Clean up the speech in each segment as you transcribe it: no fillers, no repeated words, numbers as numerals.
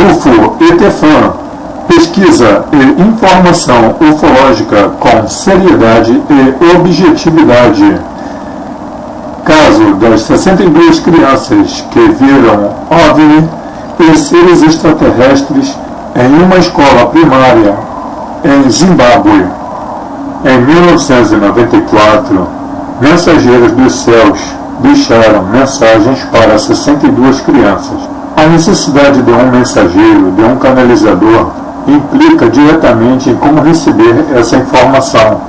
UFO ETFAN, pesquisa e informação ufológica com seriedade e objetividade. Caso das 62 crianças que viram OVNI e seres extraterrestres em uma escola primária em Zimbábue. Em 1994, mensageiros dos céus deixaram mensagens para 62 crianças. A necessidade de um mensageiro, de um canalizador, implica diretamente em como receber essa informação,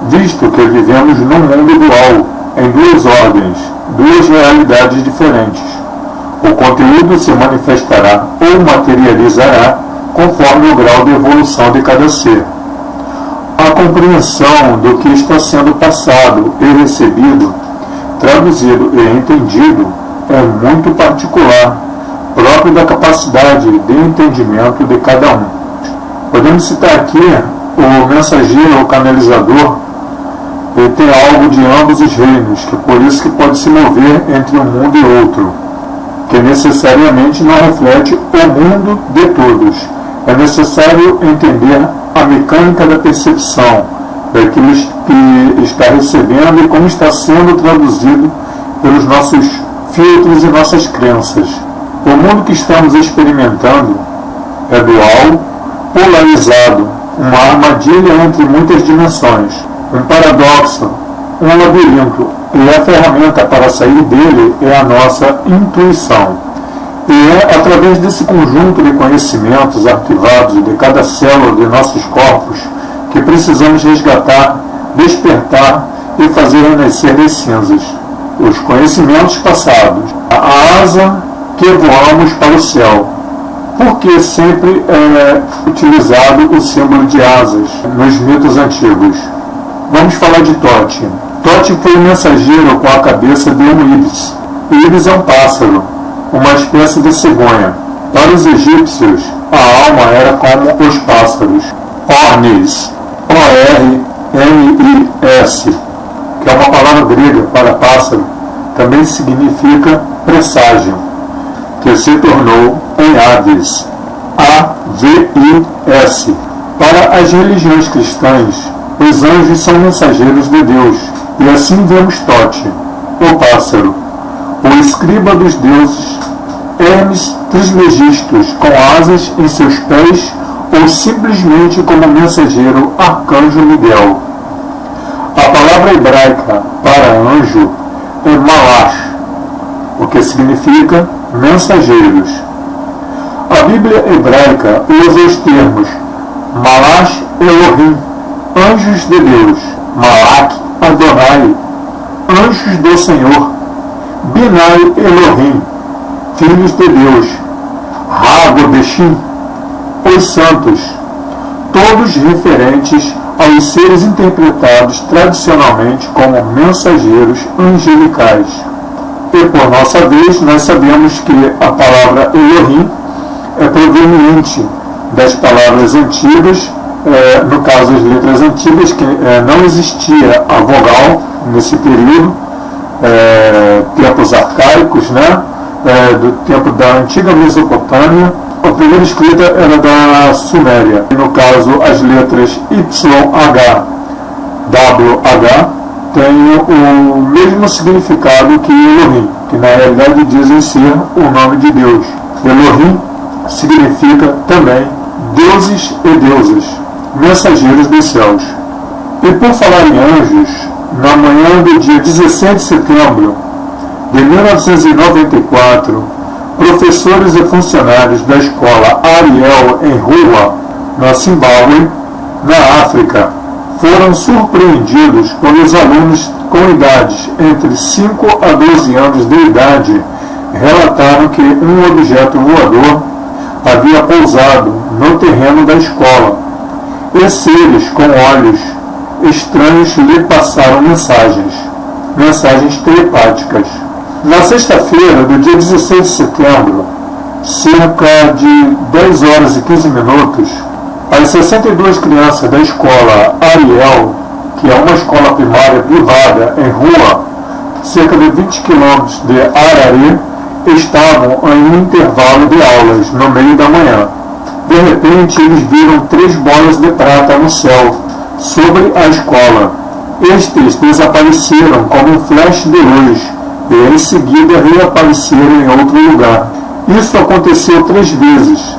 visto que vivemos num mundo dual, em duas ordens, duas realidades diferentes. O conteúdo se manifestará ou materializará conforme o grau de evolução de cada ser. A compreensão do que está sendo passado e recebido, traduzido e entendido é muito particular, próprio da capacidade de entendimento de cada um. Podemos citar aqui o mensageiro ou canalizador. Ele tem algo de ambos os reinos, que por isso que pode se mover entre um mundo e outro, que necessariamente não reflete o mundo de todos. É necessário entender a mecânica da percepção daquilo que está recebendo e como está sendo traduzido pelos nossos filtros e nossas crenças. O mundo que estamos experimentando é dual, polarizado, uma armadilha entre muitas dimensões, um paradoxo, um labirinto, e a ferramenta para sair dele é a nossa intuição. E é através desse conjunto de conhecimentos arquivados de cada célula de nossos corpos que precisamos resgatar, despertar e fazer renascer das cinzas os conhecimentos passados, a asa que voamos para o céu. Porque sempre é utilizado o símbolo de asas nos mitos antigos. Vamos falar de Tote. Tote foi um mensageiro com a cabeça de um íris. O íris é um pássaro, uma espécie de cegonha. Para os egípcios, a alma era como os pássaros. Ornis, O-R-N-I-S, que é uma palavra grega para pássaro, também significa presságio, que se tornou em Avis, A-V-I-S. Para as religiões cristãs, os anjos são mensageiros de Deus, e assim vemos Tote, o pássaro, o escriba dos deuses, Hermes Trismegistus, com asas em seus pés, ou simplesmente como mensageiro Arcanjo Miguel. A palavra hebraica para anjo é Malash, o que significa mensageiros. A Bíblia hebraica usa os termos Malash Elohim, anjos de Deus, Malak Adonai, anjos do Senhor, Binai Elohim, filhos de Deus, Hagodeshim, os santos, todos referentes aos seres interpretados tradicionalmente como mensageiros angelicais. E por nossa vez, nós sabemos que a palavra Elohim é proveniente das palavras antigas, no caso as letras antigas, que não existia a vogal nesse período, tempos arcaicos, do tempo da antiga Mesopotâmia. A primeira escrita era da Suméria. No caso, as letras YH, WH têm o mesmo significado que Elohim, que na realidade dizem ser o nome de Deus. Elohim significa também deuses e deusas, mensageiros dos céus. E por falar em anjos, na manhã do dia 16 de setembro de 1994, professores e funcionários da escola Ariel em Ruwa, na Zimbábue, na África, foram surpreendidos pelos alunos com idades entre 5 a 12 anos de idade relataram que um objeto voador havia pousado no terreno da escola e seres com olhos estranhos lhe passaram mensagens telepáticas. Na sexta-feira, do dia 16 de setembro, cerca de 10 horas e 15 minutos, as 62 crianças da escola Ariel, que é uma escola primária privada em Ruwa, cerca de 20 quilômetros de Harare, estavam em um intervalo de aulas, no meio da manhã. De repente, eles viram 3 bolas de prata no céu, sobre a escola. Estes desapareceram como um flash de luz, e em seguida reapareceram em outro lugar. Isso aconteceu 3 vezes.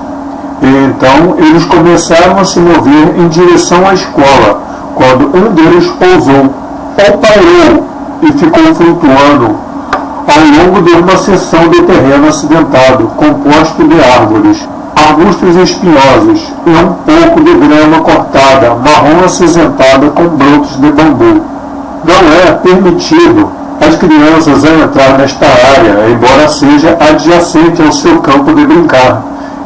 E então eles começaram a se mover em direção à escola, quando um deles pousou, ou parou, e ficou flutuando ao longo de uma seção de terreno acidentado, composto de árvores, arbustos espinhosos e um pouco de grama cortada, marrom acinzentada com brotos de bambu. Não é permitido às crianças a entrar nesta área, embora seja adjacente ao seu campo de brincar,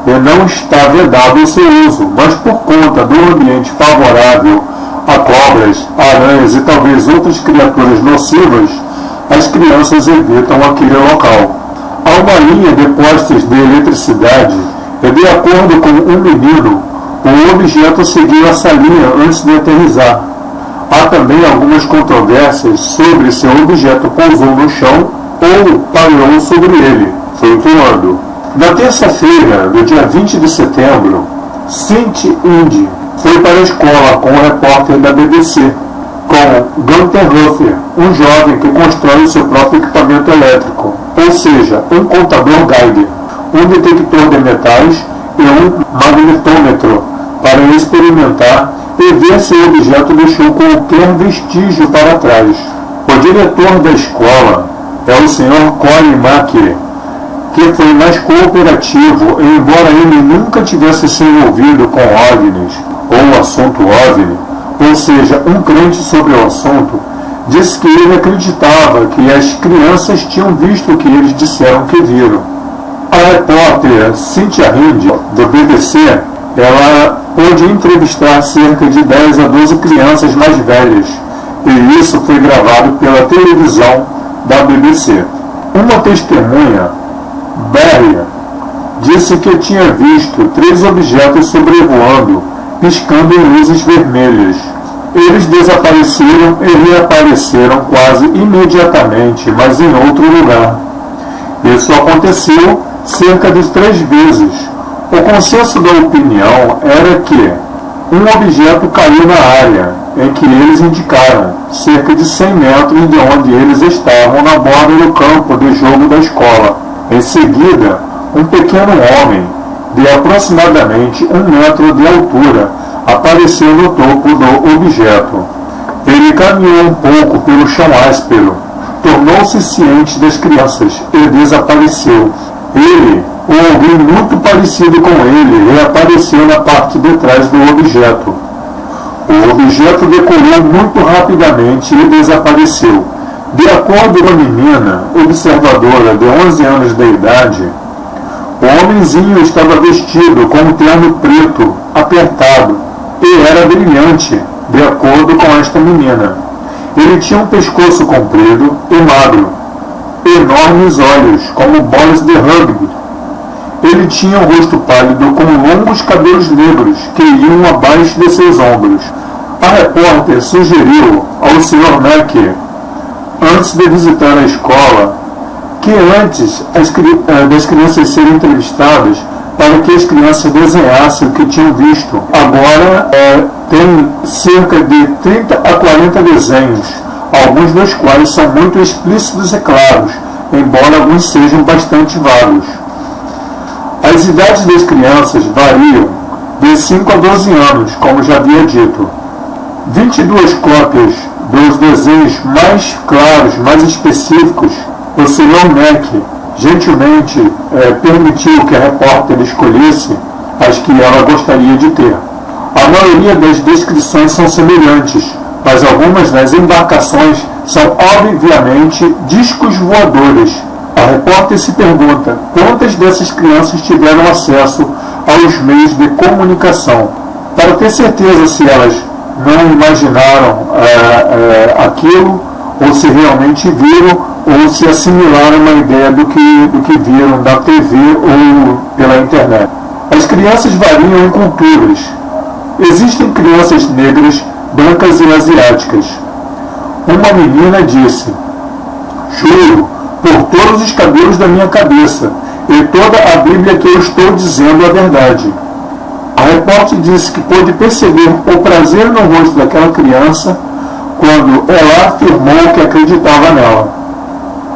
e não está vedado o seu uso, mas por conta do ambiente favorável a cobras, aranhas e talvez outras criaturas nocivas, as crianças evitam aquele local. Há uma linha de postes de eletricidade e, de acordo com um menino, o objeto seguiu essa linha antes de aterrissar. Há também algumas controvérsias sobre se o objeto pousou no chão ou pairou sobre ele, flutuando. Na terça-feira, do dia 20 de setembro, Cynthia Indy foi para a escola com o repórter da BBC, com Gunther Hofer, um jovem que constrói o seu próprio equipamento elétrico, ou seja, um contador Geiger, um detector de metais e um magnetômetro, para experimentar e ver se o objeto deixou qualquer vestígio para trás. O diretor da escola é o Sr. Colin Mackey, que foi mais cooperativo, embora ele nunca tivesse se envolvido com OVNIs ou assunto OVNI, ou seja, um crente sobre o assunto, disse que ele acreditava que as crianças tinham visto o que eles disseram que viram. A repórter Cynthia Indy, do BBC, ela pôde entrevistar cerca de 10 a 12 crianças mais velhas, e isso foi gravado pela televisão da BBC. Uma testemunha, Barry, disse que tinha visto 3 objetos sobrevoando, piscando em luzes vermelhas. Eles desapareceram e reapareceram quase imediatamente, mas em outro lugar. Isso aconteceu cerca de 3 vezes. O consenso da opinião era que um objeto caiu na área em que eles indicaram, cerca de 100 metros de onde eles estavam, na borda do campo de jogo da escola. Em seguida, um pequeno homem, de aproximadamente 1 metro de altura, apareceu no topo do objeto. Ele caminhou um pouco pelo chão áspero, tornou-se ciente das crianças e desapareceu. Ele, ou alguém muito parecido com ele, reapareceu na parte de trás do objeto. O objeto decolou muito rapidamente e desapareceu. De acordo com a menina, observadora de 11 anos de idade, o homenzinho estava vestido com um terno preto, apertado, e era brilhante, de acordo com esta menina. Ele tinha um pescoço comprido e magro, enormes olhos, como bolas de rugby. Ele tinha um rosto pálido com longos cabelos negros que iam abaixo de seus ombros. A repórter sugeriu ao Sr. Mackey, antes de visitar a escola, que antes das crianças serem entrevistadas, para que as crianças desenhassem o que tinham visto. Agora tem cerca de 30 a 40 desenhos, alguns dos quais são muito explícitos e claros, embora alguns sejam bastante vagos. As idades das crianças variam de 5 a 12 anos, como já havia dito. 22 cópias dos desenhos mais claros, mais específicos, o Sr. Mackey gentilmente permitiu que a repórter escolhesse as que ela gostaria de ter. A maioria das descrições são semelhantes, mas algumas das embarcações são obviamente discos voadores. A repórter se pergunta quantas dessas crianças tiveram acesso aos meios de comunicação, para ter certeza se elas não imaginaram aquilo, ou se realmente viram, ou se assimilaram uma ideia do que viram na TV ou pela internet. As crianças variam em culturas. Existem crianças negras, brancas e asiáticas. Uma menina disse: "Juro por todos os cabelos da minha cabeça, e toda a Bíblia que eu estou dizendo a verdade. A repórter disse que pôde perceber o prazer no rosto daquela criança quando ela afirmou que acreditava nela.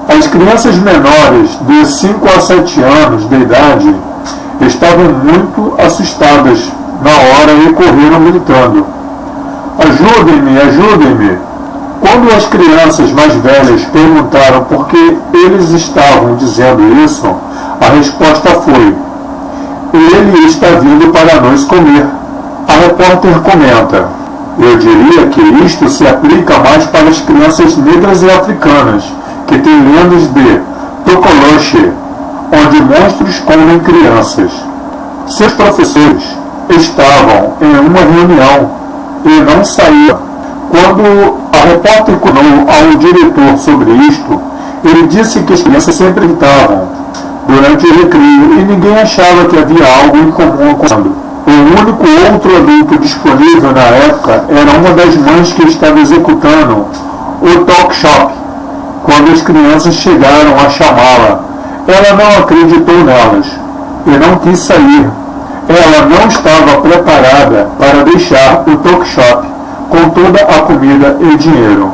As crianças menores de 5 a 7 anos de idade estavam muito assustadas na hora e correram gritando: "Ajudem-me, ajudem-me!" Quando as crianças mais velhas perguntaram por que eles estavam dizendo isso, a resposta foi: "Ele está vindo para nos comer." A repórter comenta: "Eu diria que isto se aplica mais para as crianças negras e africanas, que têm lendas de Tokoloshi, onde monstros comem crianças." Seus professores estavam em uma reunião e não saíam. Quando a repórter contou ao diretor sobre isto, ele disse que as crianças sempre gritavam durante o recreio e ninguém achava que havia algo em comum acontecendo. O único outro adulto disponível na época era uma das mães que estava executando o talk shop. Quando as crianças chegaram a chamá-la, ela não acreditou nelas e não quis sair. Ela não estava preparada para deixar o talk shop com toda a comida e dinheiro.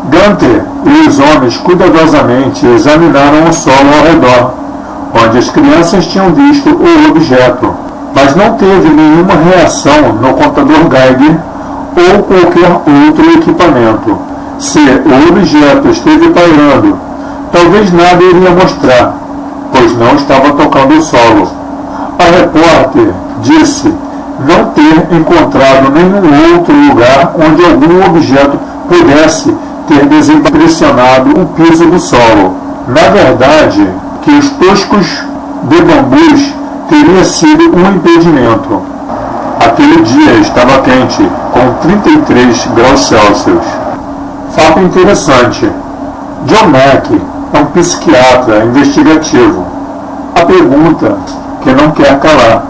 Gunther e os homens cuidadosamente examinaram o solo ao redor, onde as crianças tinham visto o objeto, mas não teve nenhuma reação no contador Geiger ou qualquer outro equipamento. Se o objeto esteve pairando, talvez nada iria mostrar, pois não estava tocando o solo. A repórter disse não ter encontrado nenhum outro lugar onde algum objeto pudesse ter desimpressionado o piso do solo. Na verdade, que os toscos de bambus teria sido um impedimento. Aquele dia estava quente, com 33 graus Celsius. Fato interessante: John Mack é um psiquiatra investigativo. A pergunta que não quer calar: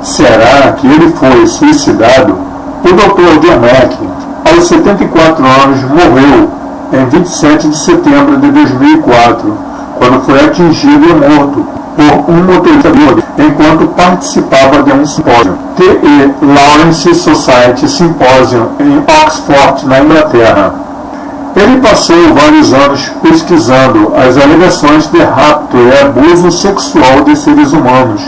será que ele foi suicidado? O Dr. John Mack, aos 74 anos, morreu em 27 de setembro de 2004, quando foi atingido e morto por um motorista enquanto participava de um simpósio, T.E. Lawrence Society Symposium, em Oxford, na Inglaterra. Ele passou vários anos pesquisando as alegações de rapto e abuso sexual de seres humanos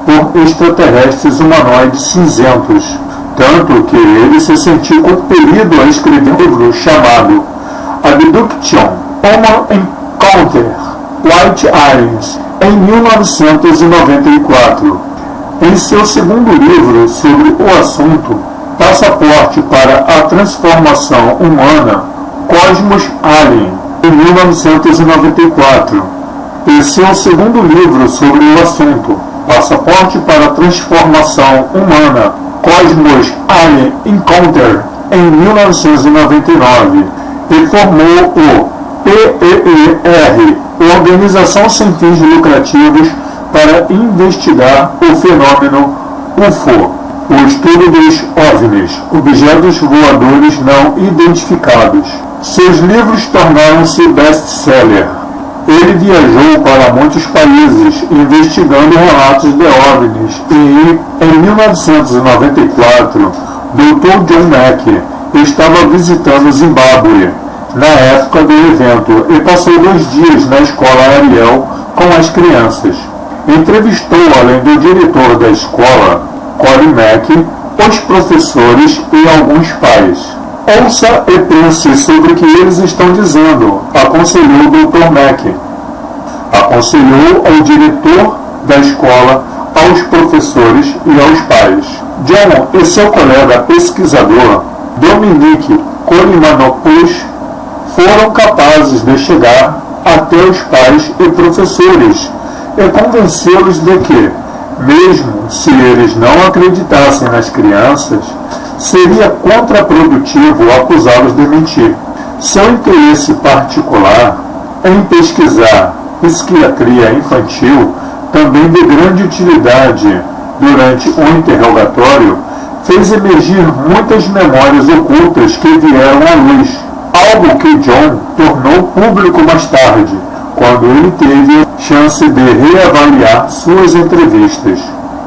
por extraterrestres humanoides cinzentos, tanto que ele se sentiu compelido a escrever um livro chamado Abduction, Human Encounter, White Aliens, em 1994. Em seu segundo livro sobre o assunto, Passaporte para a Transformação Humana, Cosmos Alien, em 1994. Em seu segundo livro sobre o assunto, Passaporte para a Transformação Humana, Cosmos Alien Encounter, em 1999, e formou o PEER, Organização Sem Fins Lucrativos para investigar o fenômeno UFO, o estudo dos OVNIs, objetos voadores não identificados. Seus livros tornaram-se best-seller. Ele viajou para muitos países investigando relatos de OVNIs e, em 1994, Dr. John Mack estava visitando Zimbábue na época do evento e passou 2 dias na escola Ariel com as crianças. Entrevistou, além do diretor da escola, Corey Mack, os professores e alguns pais. Ouça e pense sobre o que eles estão dizendo, aconselhou o Dr. Mack. Aconselhou ao diretor da escola, aos professores e aos pais. John e seu colega pesquisador, Dominique Kolimanopoulos, foram capazes de chegar até os pais e professores e convencê-los de que, mesmo se eles não acreditassem nas crianças, seria contraprodutivo acusá-los de mentir. Seu interesse particular em pesquisar psiquiatria infantil, também de grande utilidade durante o interrogatório, fez emergir muitas memórias ocultas que vieram à luz, algo que John tornou público mais tarde, quando ele teve chance de reavaliar suas entrevistas.